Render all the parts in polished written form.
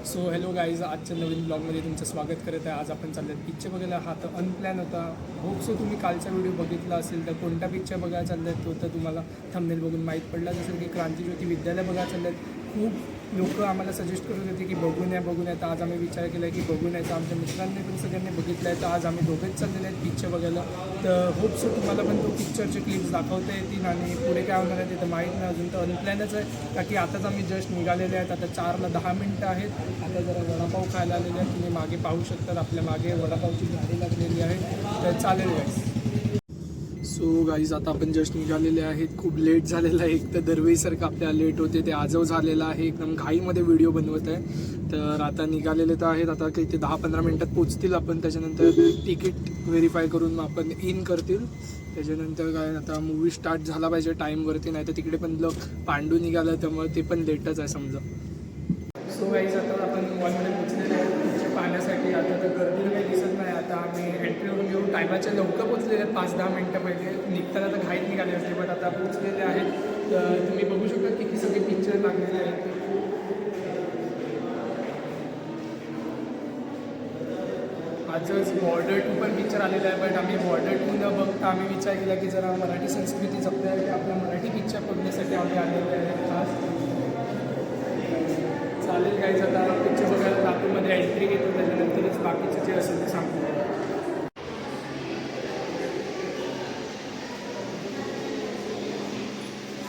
So hello guys, आजच्या नवीन ब्लॉगमध्ये तुमचं स्वागत करत आहे. आज आपण चाललो पिक्चर बघायला. हा तर अनप्लॅन होता. होप सो तुम्ही कालचा व्हिडिओ बघितला असेल तर कोणता पिक्चर बघायला चाललं आहे तो तर तुम्हाला थंबनेल बघून माहीत पडला. जसं की क्रांतिज्योती विद्यालय बघायला चाललं आहे. खूप लोक आम्हाला सजेस्ट करत होते की बघून या. तर आज आम्ही विचार केला की बघून यायचं. आमच्या मित्रांनी पण सगळ्यांनी बघितलं आहे. तर आज आम्ही दोघेच चाललेले आहेत पिक्चर बघायला. तर होप सो तुम्हाला पण तो पिक्चरचे क्लिप्स दाखवता येतील आणि पुढे काय होणार आहे ते तर माहीत नाही अजून. तर अनप्लॅनच आहे का की आताच आम्ही जस्ट निघालेले आहेत. आता 4ला 10 मिनटं आहेत. आता जरा वडापाव खायला आलेले आहेत. तुम्ही मागे पाहू शकता आपल्या मागे वडापावची गाडी लागलेली आहे. तर चालेल गाईस. सो गाईज आता आपण जस्ट निघालेले आहेत. खूप लेट झालेलं आहे. एक तर दरवेळीसारखं आपल्याला लेट होते ते आजव झालेलं आहे. एकदम घाईमध्ये व्हिडिओ बनवत आहे. तर आता निघालेले तर आहेत. आता काही ते 10-15 मिनटात पोचतील आपण. त्याच्यानंतर तिकीट व्हेरीफाय करून आपण इन करतील. त्याच्यानंतर काय आता मूवी स्टार्ट झाला पाहिजे टाईमवरती. नाही तर तिकडे पण पांडू निघालं त्यामुळे ते पण लेटच आहे समजा. सो गाईज आता आपण मॉलमध्ये पोचलेले आहेत पिक्चर पाहण्यासाठी. आता तर गर्दी काही दिसत नाही. आता आम्ही एंट्री होऊन घेऊ. टायमाच्या लवकर पोचलेले आहेत 5-10 मिनटं पहिले. निघताना तर घाईत निघाले असते बट आता पोचलेले आहेत. तर तुम्ही बघू शकता किती सगळे पिक्चर लागलेले आहेत. आजच बॉर्डर 2 पण पिक्चर आलेला आहे. बट आम्ही बॉर्डर 2 न बघता आम्ही विचार केला की जरा मराठी संस्कृती जपण्यासाठी आपल्या मराठी पिक्चर बघण्यासाठी आम्ही आलेले आहे खास. चालेल काय आता पिक्चर बघायला लातूरमध्ये एंट्री घेतो. त्याच्यानंतरच बाकीचं जे असेल ते सांगतो.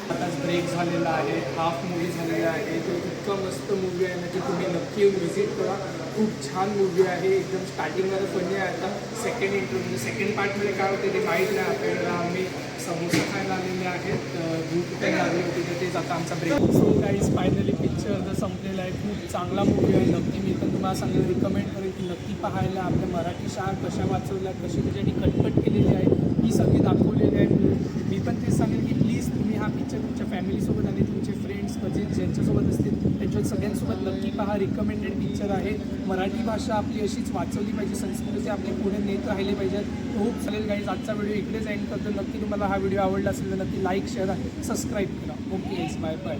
आताच ब्रेक झालेला आहे. हाफ मूवी झालेला आहे. तो इतका मस्त मूवी आहे ना की तुम्ही नक्की येऊन व्हिजिट करा. खूप छान मूवी आहे. एकदम स्टार्टिंगमध्ये फनी आहे. आता सेकंड इंट्रो म्हणजे सेकंड पार्टमध्ये काय होते ते माहीत नाही आपल्याला. आम्ही समोसा खायला आलेले आहेत. भूक काही लागली होती तर तेच आता आमचा break. So guys finally picture जर संपलेला आहे. खूप चांगला मूवी आहे. नक्की मी पण तुम्हाला सांगेल रिकमेंड करेन की नक्की पाहायला. आपल्या मराठी शाळा कशा वाचवल्या, कशी त्याच्यासाठी खटपट केलेली आहे ही सगळी दाखवलेली आहे. मी पण तेच सांगेल की प्लीज तुम्ही हा पिक्चर तुमच्या फॅमिलीसोबत आणि तुमचे फ्रेंड्स कजिन्स ज्यांच्यासोबत असतील त्यांच्या सगळ्यांसोबत नक्की पहा. रिकमेंडेड पिक्चर आहे. मराठी भाषा आपली अशीच वाचवली पाहिजे. संस्कृती आपली पुढे नेत राहिली पाहिजे. खूप चालेल गाईज. आजचा व्हिडिओ इकडेच एंड करतो. नक्की तुम्हाला हा व्हिडिओ आवडला असेल तर नक्की लाईक शेअर सबस्क्राईब करा. Okay bye bye.